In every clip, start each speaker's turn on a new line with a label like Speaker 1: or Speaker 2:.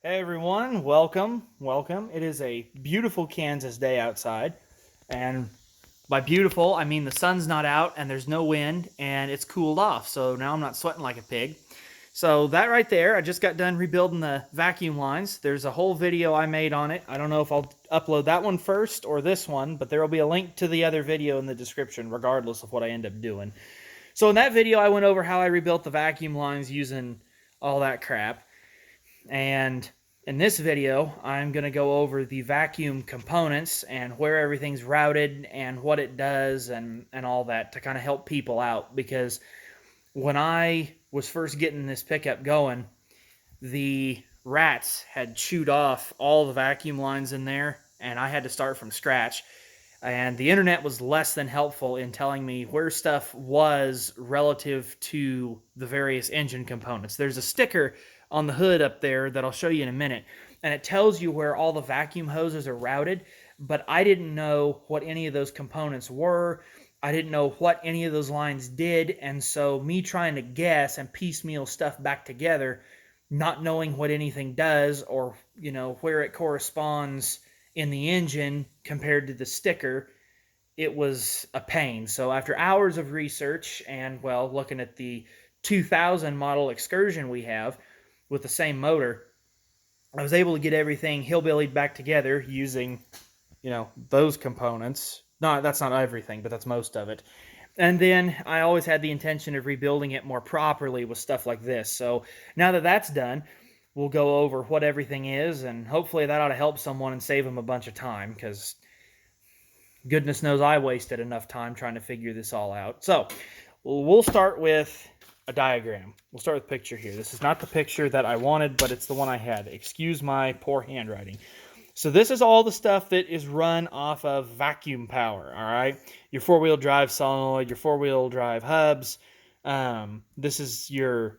Speaker 1: Hey everyone, welcome. It is a beautiful Kansas day outside, and by beautiful, I mean the sun's not out and there's no wind and it's cooled off, so now I'm not sweating like a pig. So that right there, I just got done rebuilding the vacuum lines. There's a whole video I made on it. I don't know if I'll upload that one first or this one, but there will be a link to the other video in the description regardless of what I end up doing. So in that video, I went over how I rebuilt the vacuum lines using all that crap. And in this video, I'm going to go over the vacuum components and where everything's routed and what it does and all that to kind of help people out. Because when I was first getting this pickup going, the rats had chewed off all the vacuum lines in there, and I had to start from scratch. And the internet was less than helpful in telling me where stuff was relative to the various engine components. There's a sticker on the hood up there that I'll show you in a minute, and it tells you where all the vacuum hoses are routed, but I didn't know what any of those components were. I didn't know what any of those lines did, and so me trying to guess and piecemeal stuff back together, not knowing what anything does or, where it corresponds in the engine compared to the sticker, it was a pain. So after hours of research and, well, looking at the 2000 model Excursion we have with the same motor, I was able to get everything hillbillied back together using, those components. No, that's not everything, but that's most of it. And then I always had the intention of rebuilding it more properly with stuff like this. So now that that's done, we'll go over what everything is, and hopefully that ought to help someone and save them a bunch of time, because goodness knows I wasted enough time trying to figure this all out. So we'll start with a diagram. We'll start with a picture here. This is not the picture that I wanted, but it's the one I had. Excuse my poor handwriting. So this is all the stuff that is run off of vacuum power, all right? Your four-wheel drive solenoid, your four-wheel drive hubs. This is your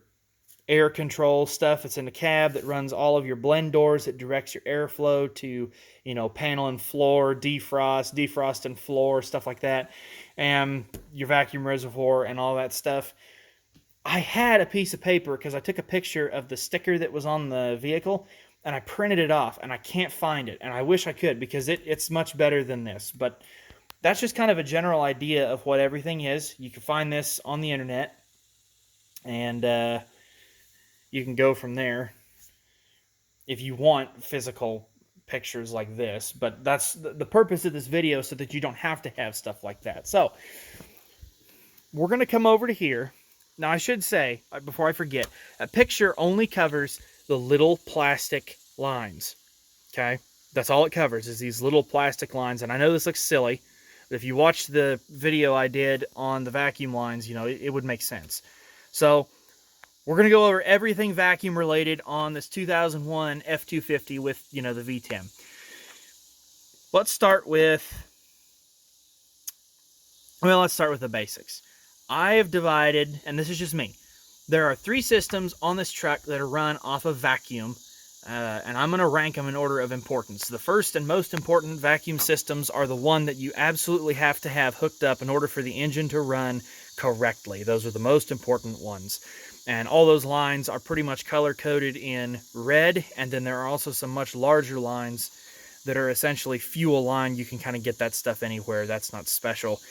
Speaker 1: air control stuff. It's in the cab that runs all of your blend doors, that directs your airflow to, panel and floor, defrost and floor, stuff like that. And your vacuum reservoir and all that stuff. I had a piece of paper because I took a picture of the sticker that was on the vehicle, and I printed it off, and I can't find it, and I wish I could because it's much better than this. But that's just kind of a general idea of what everything is. You can find this on the internet, and you can go from there if you want physical pictures like this. But that's the purpose of this video, so that you don't have to have stuff like that. So we're going to come over to here. Now, I should say, before I forget, a picture only covers the little plastic lines, okay? That's all it covers, is these little plastic lines. And I know this looks silly, but if you watch the video I did on the vacuum lines, it would make sense. So we're going to go over everything vacuum related on this 2001 F250 with, the V10. Let's start with the basics. I have divided, and this is just me, there are 3 systems on this truck that are run off of vacuum, and I'm going to rank them in order of importance. The first and most important vacuum systems are the one that you absolutely have to have hooked up in order for the engine to run correctly. Those are the most important ones. And all those lines are pretty much color-coded in red, and then there are also some much larger lines that are essentially fuel line. You can kind of get that stuff anywhere. That's not special.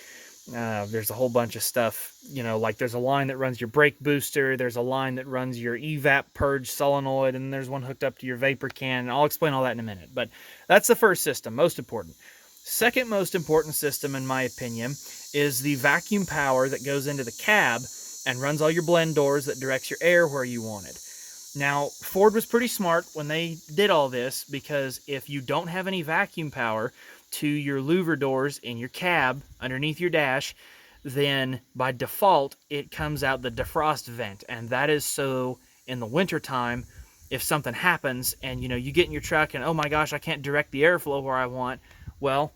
Speaker 1: There's a whole bunch of stuff, like there's a line that runs your brake booster, there's a line that runs your evap purge solenoid, and there's one hooked up to your vapor can, and I'll explain all that in a minute. But that's the first system, most important. Second most important system, in my opinion, is the vacuum power that goes into the cab and runs all your blend doors, that directs your air where you want it. Now, Ford was pretty smart when they did all this, because if you don't have any vacuum power to your louver doors in your cab underneath your dash, then by default it comes out the defrost vent, and that is so in the wintertime, if something happens and you get in your truck and, oh my gosh, I can't direct the airflow where I want, well,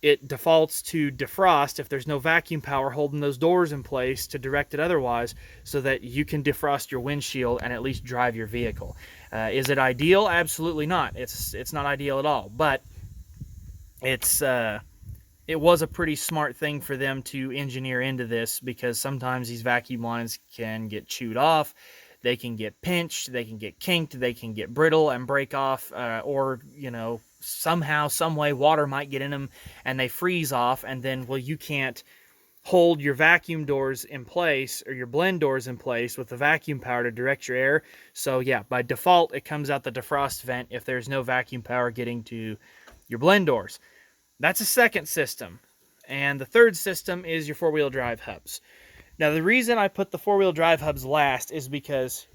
Speaker 1: it defaults to defrost if there's no vacuum power holding those doors in place to direct it otherwise, so that you can defrost your windshield and at least drive your vehicle. Is it ideal? Absolutely not. It's not ideal at all, but it was a pretty smart thing for them to engineer into this, because sometimes these vacuum lines can get chewed off. They can get pinched, they can get kinked, they can get brittle and break off, or, you know, somehow, some way, water might get in them and they freeze off, and then, well, you can't hold your vacuum doors in place or your blend doors in place with the vacuum power to direct your air. So yeah, by default, it comes out the defrost vent if there's no vacuum power getting to your blend doors. That's a second system. And the third system is your four-wheel drive hubs. Now, the reason I put the four-wheel drive hubs last is because,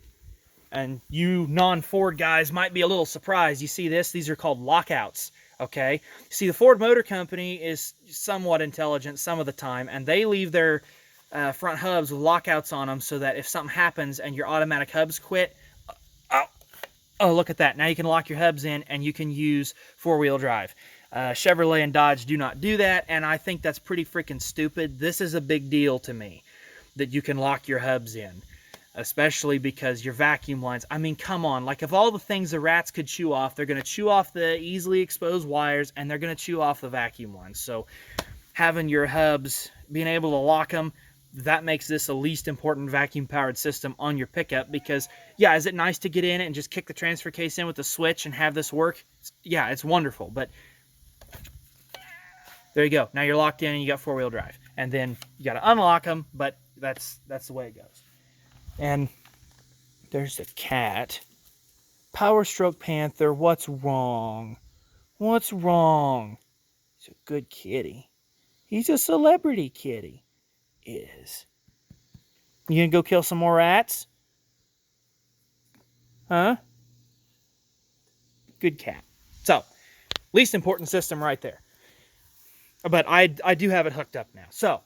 Speaker 1: and you non-Ford guys might be a little surprised, you see this? These are called lockouts, okay? See, the Ford Motor Company is somewhat intelligent some of the time, and they leave their front hubs with lockouts on them so that if something happens and your automatic hubs quit, oh, look at that. Now you can lock your hubs in and you can use four-wheel drive. Chevrolet and Dodge do not do that, and I think that's pretty freaking stupid. This is a big deal to me, that you can lock your hubs in, especially because your vacuum lines, I mean, come on, like of all the things the rats could chew off, they're going to chew off the easily exposed wires, and they're going to chew off the vacuum lines. So having your hubs, being able to lock them, that makes this the least important vacuum powered system on your pickup. Because yeah, is it nice to get in it and just kick the transfer case in with the switch and have this work? Yeah, it's wonderful, but there you go. Now you're locked in and you got four-wheel drive. And then you got to unlock them, but that's the way it goes. And there's a cat. Power Stroke Panther, what's wrong? What's wrong? He's a good kitty. He's a celebrity kitty. Is. You gonna go kill some more rats? Huh? Good cat. So, least important system right there. But I do have it hooked up now. So,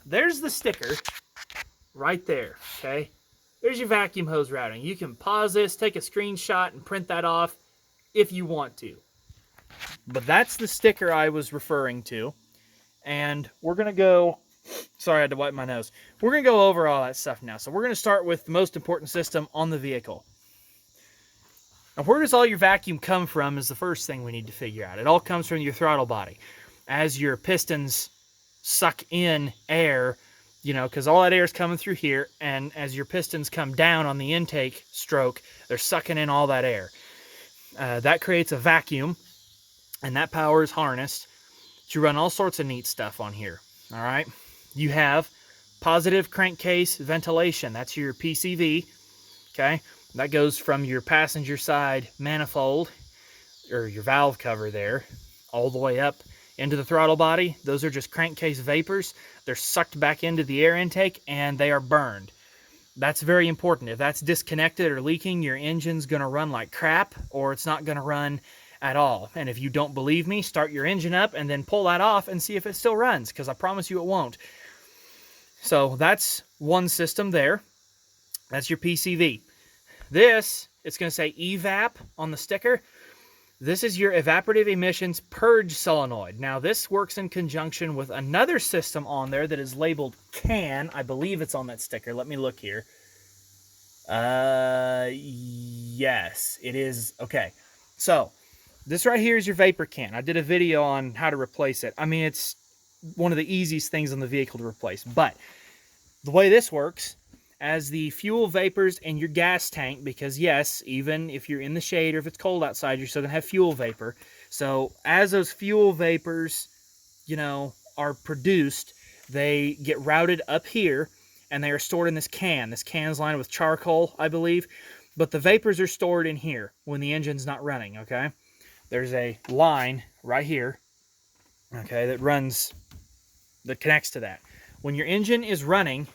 Speaker 1: there's the sticker right there, okay? There's your vacuum hose routing. You can pause this, take a screenshot, and print that off if you want to. But that's the sticker I was referring to. And we're going to go... Sorry, I had to wipe my nose. We're going to go over all that stuff now. So we're going to start with the most important system on the vehicle. Now, where does all your vacuum come from is the first thing we need to figure out. It all comes from your throttle body. As your pistons suck in air, you know, because all that air is coming through here, and as your pistons come down on the intake stroke, they're sucking in all that air. That creates a vacuum, and that power is harnessed to run all sorts of neat stuff on here. All right, you have positive crankcase ventilation. That's your PCV. Okay, that goes from your passenger side manifold, or your valve cover there, all the way up into the throttle body. Those are just crankcase vapors. They're sucked back into the air intake and they are burned. That's very important. If that's disconnected or leaking, your engine's going to run like crap, or it's not going to run at all. And if you don't believe me, start your engine up and then pull that off and see if it still runs, because I promise you it won't. So that's one system there. That's your PCV. This, it's going to say EVAP on the sticker. This is your evaporative emissions purge solenoid. Now, this works in conjunction with another system on there that is labeled CAN. I believe it's on that sticker. Let me look here. Yes, it is. Okay, so this right here is your vapor can. I did a video on how to replace it. I mean, it's one of the easiest things on the vehicle to replace. But the way this works, as the fuel vapors in your gas tank, because yes, even if you're in the shade or if it's cold outside, you're still going to have fuel vapor. So as those fuel vapors, you know, are produced, they get routed up here and they are stored in this can. This can is lined with charcoal, I believe. But the vapors are stored in here when the engine's not running, okay? There's a line right here, okay, that connects to that. When your engine is running,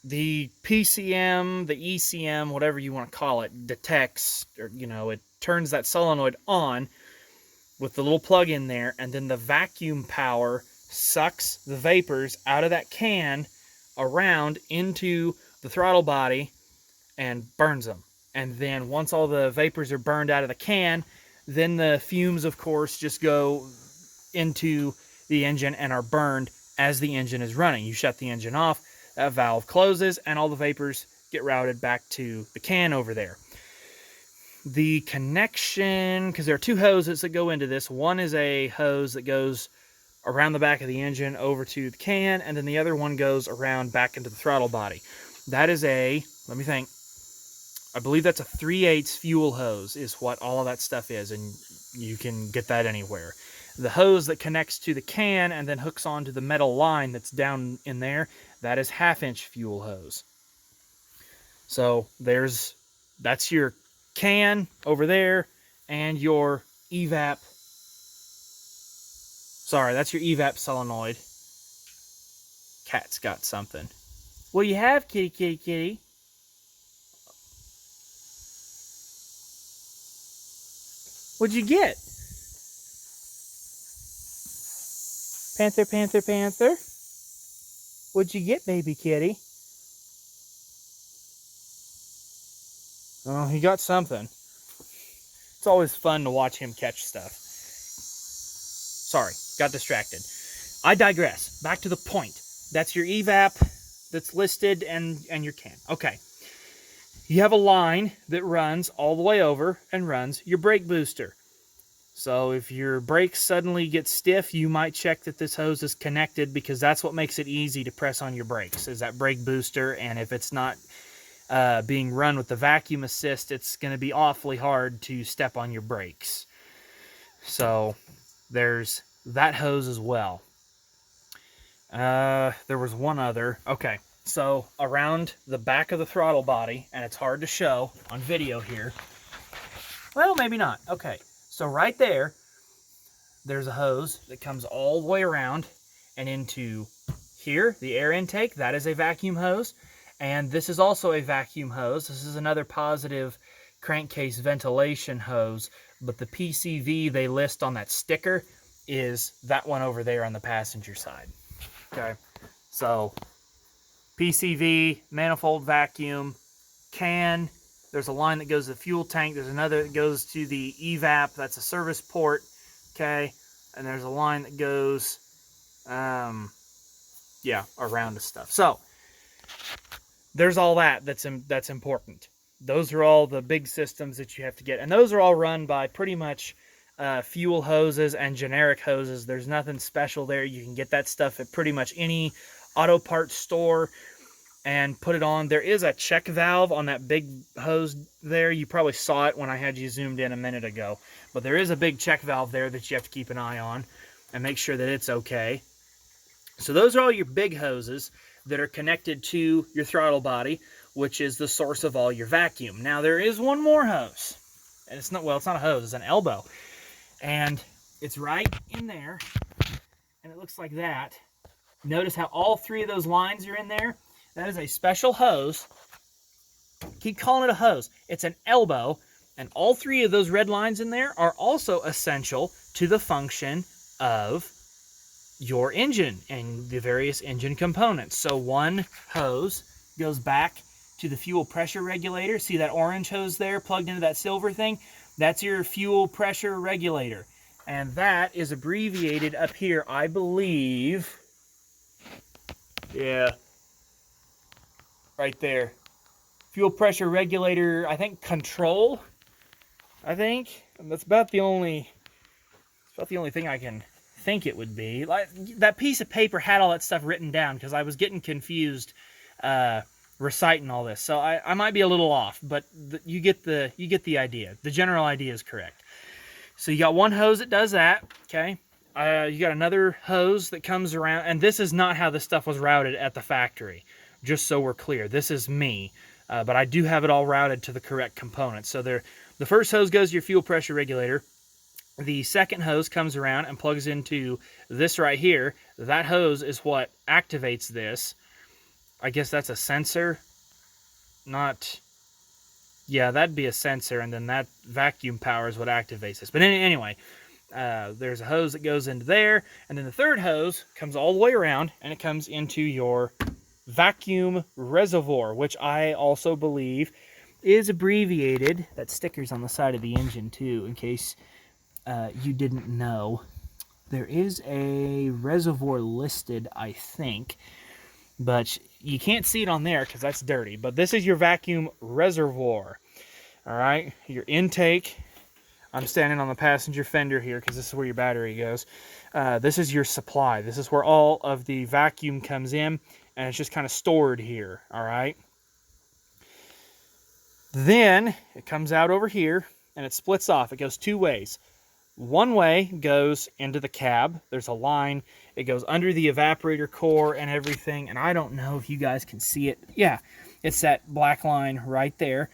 Speaker 1: the PCM, the ECM, whatever you want to call it, detects, or, you know, it turns that solenoid on with the little plug in there, and then the vacuum power sucks the vapors out of that can around into the throttle body and burns them. And then once all the vapors are burned out of the can, then the fumes, of course, just go into the engine and are burned as the engine is running. You shut the engine off, that valve closes, and all the vapors get routed back to the can over there. The connection, because there are two hoses that go into this. One is a hose that goes around the back of the engine over to the can, and then the other one goes around back into the throttle body. That is a, let me think, I believe that's a 3/8 fuel hose is what all of that stuff is, and you can get that anywhere. The hose that connects to the can and then hooks onto the metal line that's down in there, that is 1/2-inch fuel hose. So that's your can over there, and your evap. Sorry, that's your evap solenoid. Cat's got something. What do you have, kitty, kitty, kitty? What'd you get? Panther, panther, panther. What'd you get, baby kitty? Oh, he got something. It's always fun to watch him catch stuff. Sorry, got distracted. I digress. Back to the point. That's your evap that's listed and your can. Okay. You have a line that runs all the way over and runs your brake booster. So if your brakes suddenly get stiff, you might check that this hose is connected, because that's what makes it easy to press on your brakes, is that brake booster. And if it's not being run with the vacuum assist, it's going to be awfully hard to step on your brakes. So there's that hose as well. There was one other. Okay, so around the back of the throttle body, and it's hard to show on video here. Well, maybe not. Okay, so right there, there's a hose that comes all the way around and into here, the air intake. That is a vacuum hose. And this is also a vacuum hose. This is another positive crankcase ventilation hose, but the PCV they list on that sticker is that one over there on the passenger side. Okay, so PCV, manifold vacuum, can. There's a line that goes to the fuel tank. There's another that goes to the evap. That's a service port. Okay, and there's a line that goes, around the stuff. So there's all that's important. Those are all the big systems that you have to get, and those are all run by pretty much fuel hoses and generic hoses. There's nothing special there. You can get that stuff at pretty much any auto parts store and put it on. There is a check valve on that big hose there. You probably saw it when I had you zoomed in a minute ago, but there is a big check valve there that you have to keep an eye on and make sure that it's okay. So those are all your big hoses that are connected to your throttle body, which is the source of all your vacuum. Now there is one more hose, and it's not a hose, it's an elbow. And it's right in there, and it looks like that. Notice how all three of those lines are in there? That is a special hose. Keep calling it a hose. It's an elbow, and all three of those red lines in there are also essential to the function of your engine and the various engine components. So one hose goes back to the fuel pressure regulator. See that orange hose there plugged into that silver thing? That's your fuel pressure regulator. And that is abbreviated up here, I believe. Yeah. Right there. Fuel pressure regulator, I think control. I think. And that's about the only thing I can think it would be. Like, that piece of paper had all that stuff written down because I was getting confused reciting all this, so I might be a little off, but you get the idea. The general idea is correct. So you got one hose that does that. Okay, you got another hose that comes around, and this is not how this stuff was routed at the factory. Just so we're clear, this is me, but I do have it all routed to the correct components. So the first hose goes to your fuel pressure regulator. The second hose comes around and plugs into this right here. That hose is what activates this. I guess that's a sensor. Yeah, that'd be a sensor, and then that vacuum power is what activates this. But anyway, there's a hose that goes into there, and then the third hose comes all the way around, and it comes into your vacuum reservoir, which I also believe is abbreviated. That sticker's on the side of the engine, too, in case you didn't know. There is a reservoir listed, I think, but you can't see it on there because that's dirty. But this is your vacuum reservoir. All right, your intake. I'm standing on the passenger fender here because this is where your battery goes. This is your supply. This is where all of the vacuum comes in, and it's just kind of stored here. All right. Then it comes out over here and it splits off. It goes two ways. One way goes into the cab. There's a line. It goes under the evaporator core and everything. And I don't know if you guys can see it. Yeah, it's that black line right there.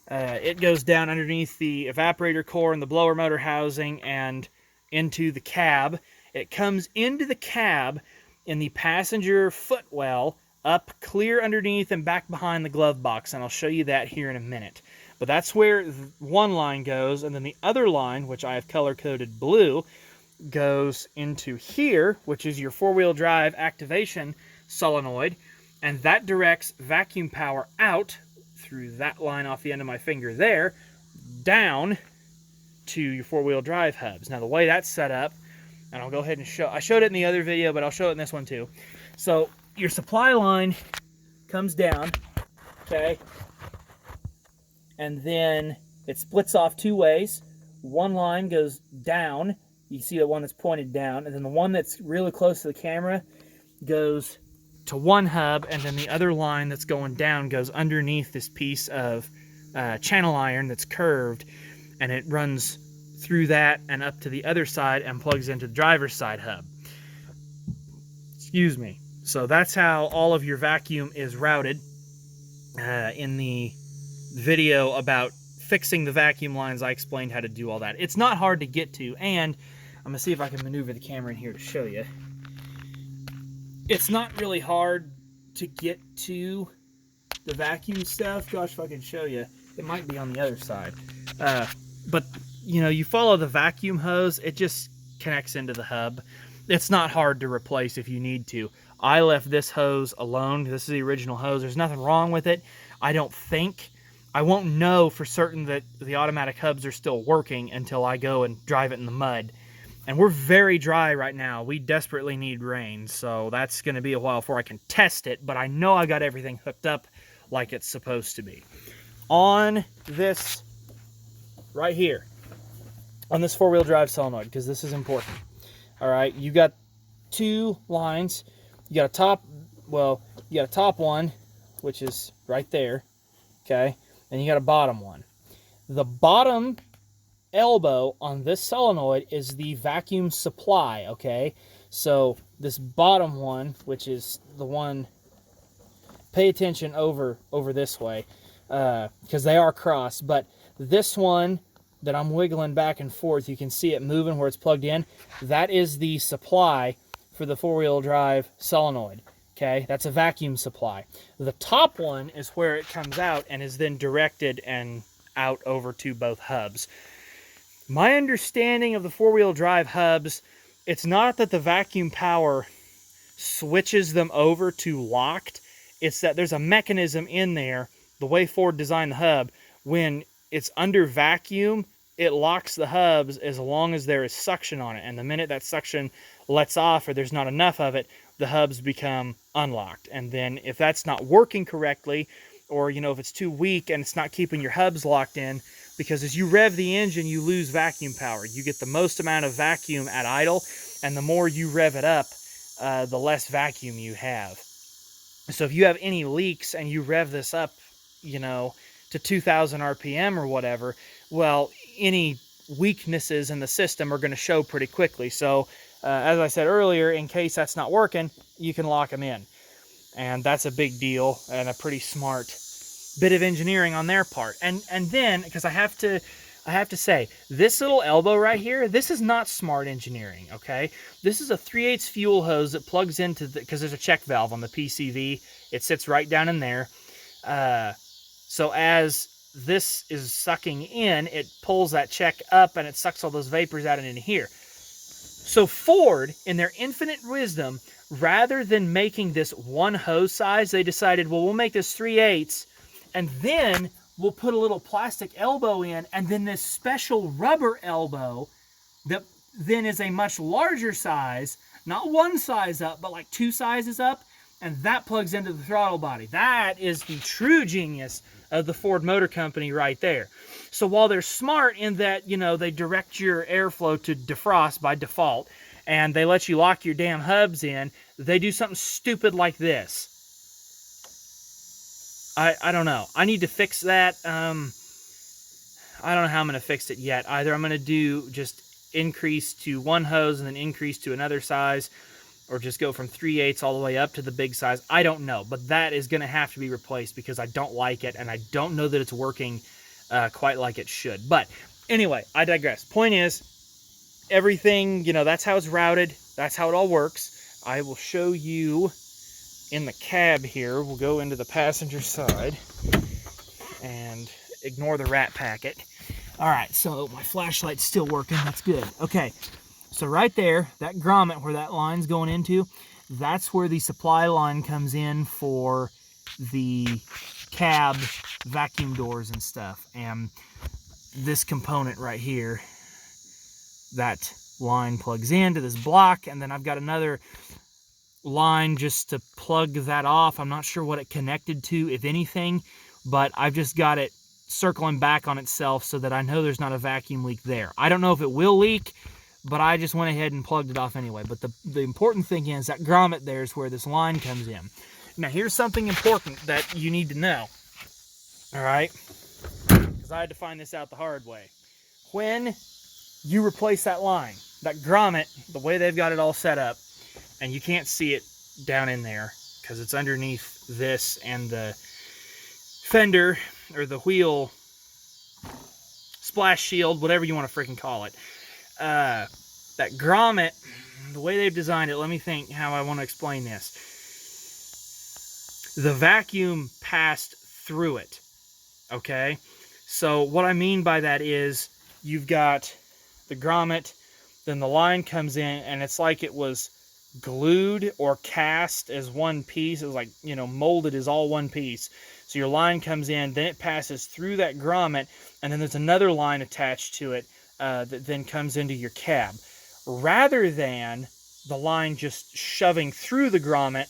Speaker 1: It goes down underneath the evaporator core and the blower motor housing and into the cab. It comes into the cab in the passenger footwell, up clear underneath and back behind the glove box, and I'll show you that here in a minute. But that's where one line goes, and then the other line, which I have color-coded blue, goes into here, which is your four-wheel drive activation solenoid, and that directs vacuum power out through that line off the end of my finger there, down to your four-wheel drive hubs. Now the way that's set up, and I'll go ahead and show, I showed it in the other video, but I'll show it in this one too. So your supply line comes down, okay, and then it splits off two ways. One line goes down, you see the one that's pointed down, and then the one that's really close to the camera goes to one hub, and then the other line that's going down goes underneath this piece of channel iron that's curved, and it runs through that and up to the other side and plugs into the driver's side hub. Excuse me. So that's how all of your vacuum is routed. In the video about fixing the vacuum lines, I explained how to do all that. It's not hard to get to, and I'm going to see if I can maneuver the camera in here to show you. It's not really hard to get to the vacuum stuff. Gosh, if I can show you. It might be on the other side. But, you know, you follow the vacuum hose, it just connects into the hub. It's not hard to replace if you need to. I left this hose alone. This is the original hose. There's nothing wrong with it. I don't think. I won't know for certain that the automatic hubs are still working until I go and drive it in the mud. And we're very dry right now. We desperately need rain, so that's going to be a while before I can test it, but I know I got everything hooked up like it's supposed to be. On this right here, on this four-wheel drive solenoid, because this is important. All right, you got two lines. You got a top, well, you got a top one, which is right there, okay? And you got a bottom one. The bottom elbow on this solenoid is the vacuum supply, okay? So this bottom one, which is the one, pay attention over this way, because they are crossed, but this one that I'm wiggling back and forth, you can see it moving where it's plugged in. That is the supply for the four-wheel drive solenoid, okay? That's a vacuum supply. The top one is where it comes out and is then directed and out over to both hubs. My understanding of the four-wheel drive hubs, it's not that the vacuum power switches them over to locked. It's that there's a mechanism in there, the way Ford designed the hub, when it's under vacuum, it locks the hubs as long as there is suction on it. And the minute that suction lets off or there's not enough of it, the hubs become unlocked. And then if that's not working correctly, or, you know, if it's too weak and it's not keeping your hubs locked in, because as you rev the engine, you lose vacuum power. You get the most amount of vacuum at idle, and the more you rev it up, the less vacuum you have. So if you have any leaks and you rev this up, you know, to 2,000 RPM or whatever, well, any weaknesses in the system are going to show pretty quickly. So, as I said earlier, in case that's not working, you can lock them in. And that's a big deal and a pretty smart bit of engineering on their part. And then, because I have to say, this little elbow right here, this is not smart engineering, okay? This is a 3/8 fuel hose that plugs into the, because there's a check valve on the PCV. It sits right down in there. So as this is sucking in, it pulls that check up and it sucks all those vapors out and into here. So Ford, in their infinite wisdom, rather than making this one hose size, they decided, well, we'll make this 3/8, and then we'll put a little plastic elbow in, and then this special rubber elbow that then is a much larger size, not one size up, but like two sizes up, and that plugs into the throttle body. That is the true genius of the Ford Motor Company right there. So while they're smart in that, you know, they direct your airflow to defrost by default, and they let you lock your damn hubs in, they do something stupid like this. I don't know. I need to fix that. I don't know how I'm going to fix it yet. Either I'm going to do just increase to one hose and then increase to another size, or just go from 3/8 all the way up to the big size. I don't know, but that is going to have to be replaced because I don't like it, and I don't know that it's working quite like it should. But anyway, I digress. Point is, everything, you know, that's how it's routed. That's how it all works. I will show you in the cab here. We'll go into the passenger side and ignore the rat packet. All right, so my flashlight's still working. That's good. Okay, so right there, that grommet where that line's going into, that's where the supply line comes in for the cab vacuum doors and stuff. And this component right here, that line plugs into this block, and then I've got another line just to plug that off. I'm not sure what it connected to, if anything, but I've just got it circling back on itself so that I know there's not a vacuum leak there. I don't know if it will leak, but I just went ahead and plugged it off anyway. But the important thing is that grommet there is where this line comes in. Now here's something important that you need to know, all right? Because I had to find this out the hard way. When you replace that line, that grommet, the way they've got it all set up, and you can't see it down in there because it's underneath this and the fender or the wheel splash shield, whatever you want to freaking call it. That grommet, the way they've designed it, let me think how I want to explain this. The vacuum passed through it, okay? So what I mean by that is you've got the grommet, then the line comes in, and it's like it was glued or cast as one piece. It was like, you know, molded as all one piece. So your line comes in, then it passes through that grommet, and then there's another line attached to it that then comes into your cab. Rather than the line just shoving through the grommet,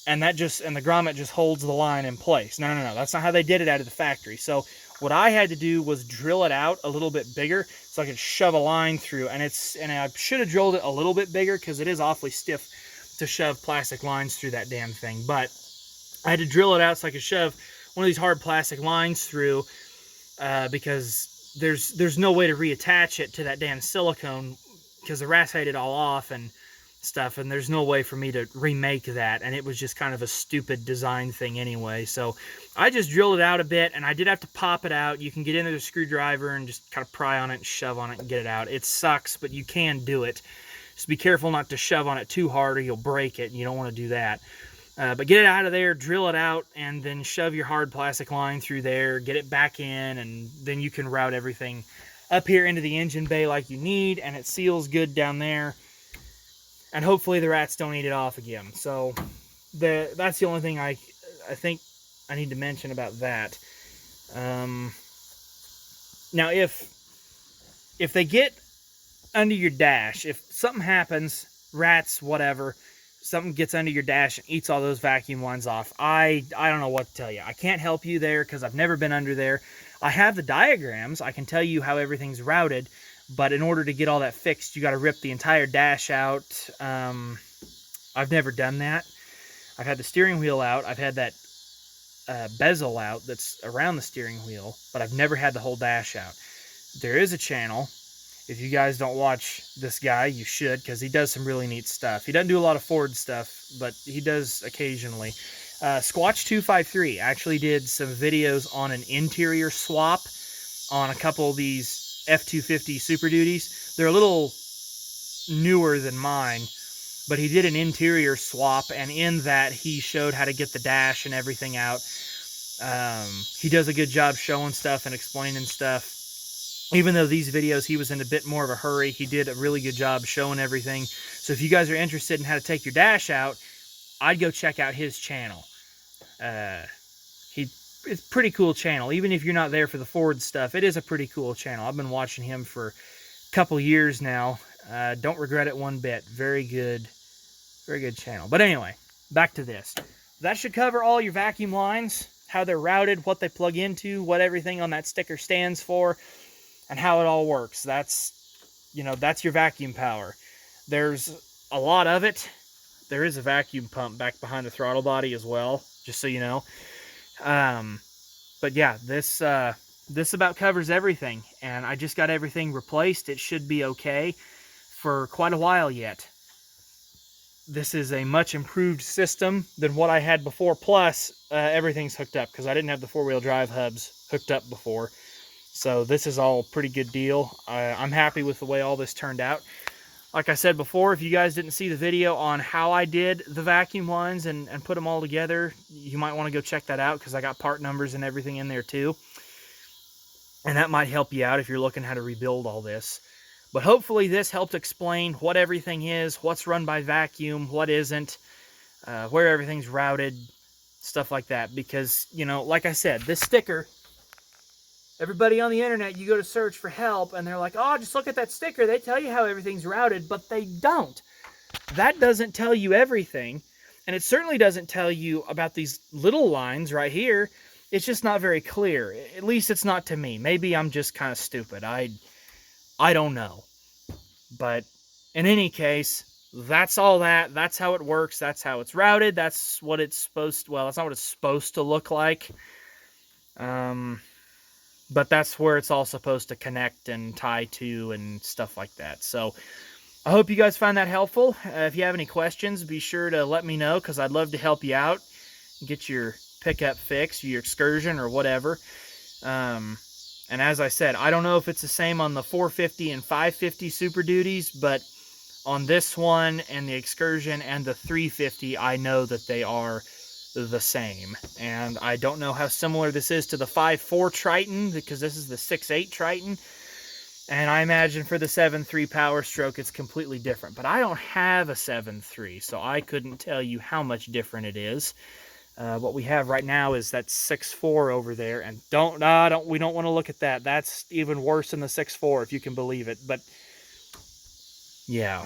Speaker 1: and the grommet just holds the line in place. No, that's not how they did it out of the factory. So what I had to do was drill it out a little bit bigger so I could shove a line through. And I should have drilled it a little bit bigger because it is awfully stiff to shove plastic lines through that damn thing. But I had to drill it out so I could shove one of these hard plastic lines through because there's no way to reattach it to that damn silicone because the rats ate it all off and stuff, and there's no way for me to remake that, and it was just kind of a stupid design thing anyway. So I just drilled it out a bit, and I did have to pop it out. You can get in with a screwdriver and just kind of pry on it and shove on it and get it out. It sucks, but you can do it. Just be careful not to shove on it too hard or you'll break it, and you don't want to do that. But get it out of there, drill it out, and then shove your hard plastic line through there, get it back in, and then you can route everything up here into the engine bay like you need, and it seals good down there. And hopefully the rats don't eat it off again. So that's the only thing I think I need to mention about that. Now, if they get under your dash, if something happens, rats, whatever, something gets under your dash and eats all those vacuum lines off, I don't know what to tell you. I can't help you there because I've never been under there. I have the diagrams. I can tell you how everything's routed. But in order to get all that fixed, you got to rip the entire dash out. I've never done that. I've had the steering wheel out. I've had that bezel out that's around the steering wheel, but I've never had the whole dash out. There is a channel. If you guys don't watch this guy, you should, because he does some really neat stuff. He doesn't do a lot of Ford stuff, but he does occasionally. Squatch 253 actually did some videos on an interior swap on a couple of these F250 Super Duties. They're a little newer than mine, but he did an interior swap, and in that he showed how to get the dash and everything out. He does a good job showing stuff and explaining stuff. Even though these videos he was in a bit more of a hurry, he did a really good job showing everything. So if you guys are interested in how to take your dash out, I'd go check out his channel. It's a pretty cool channel. Even if you're not there for the Ford stuff, it is a pretty cool channel. I've been watching him for a couple years now. Don't regret it one bit. Very good channel. But anyway, back to this. That should cover all your vacuum lines, how they're routed, what they plug into, what everything on that sticker stands for, and how it all works. That's your vacuum power. There's a lot of it. There is a vacuum pump back behind the throttle body as well. just so you know. But yeah, this about covers everything, and I just got everything replaced. It should be okay for quite a while yet. This is a much improved system than what I had before, plus everything's hooked up, because I didn't have the four-wheel drive hubs hooked up before. So this is all a pretty good deal. I'm happy with the way all this turned out. Like I said before, if you guys didn't see the video on how I did the vacuum ones and put them all together, you might want to go check that out, because I got part numbers and everything in there too. And that might help you out if you're looking how to rebuild all this. But hopefully this helped explain what everything is, what's run by vacuum, what isn't, where everything's routed, stuff like that. Because, you know, like I said, this sticker, everybody on the internet, you go to search for help, and they're like, oh, just look at that sticker. They tell you how everything's routed, but they don't. That doesn't tell you everything, and it certainly doesn't tell you about these little lines right here. It's just not very clear. At least it's not to me. Maybe I'm just kind of stupid. I don't know. But in any case, that's all that. That's how it works. That's how it's routed. That's what it's supposed to, well, that's not what it's supposed to look like. But that's where it's all supposed to connect and tie to and stuff like that. So I hope you guys find that helpful. If you have any questions, be sure to let me know, because I'd love to help you out, get your pickup fixed, your excursion, or whatever. And as I said, I don't know if it's the same on the 450 and 550 Super Duties, but on this one and the excursion and the 350, I know that they are the same. And I don't know how similar this is to the 5.4 Triton, because this is the 6.8 Triton. And I imagine for the 7.3 Power Stroke, it's completely different. But I don't have a 7.3, so I couldn't tell you how much different it is. What we have right now is that 6.4 over there, and we don't want to look at that. That's even worse than the 6.4, if you can believe it. But yeah.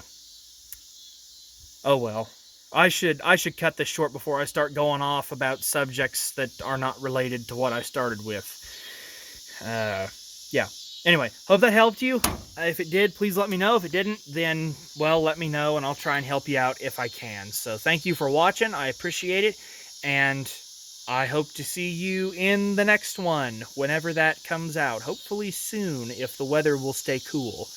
Speaker 1: Oh well. I should cut this short before I start going off about subjects that are not related to what I started with. Yeah. Anyway, hope that helped you. If it did, please let me know. If it didn't, then, well, let me know, and I'll try and help you out if I can. So thank you for watching. I appreciate it. And I hope to see you in the next one, whenever that comes out. Hopefully soon, if the weather will stay cool.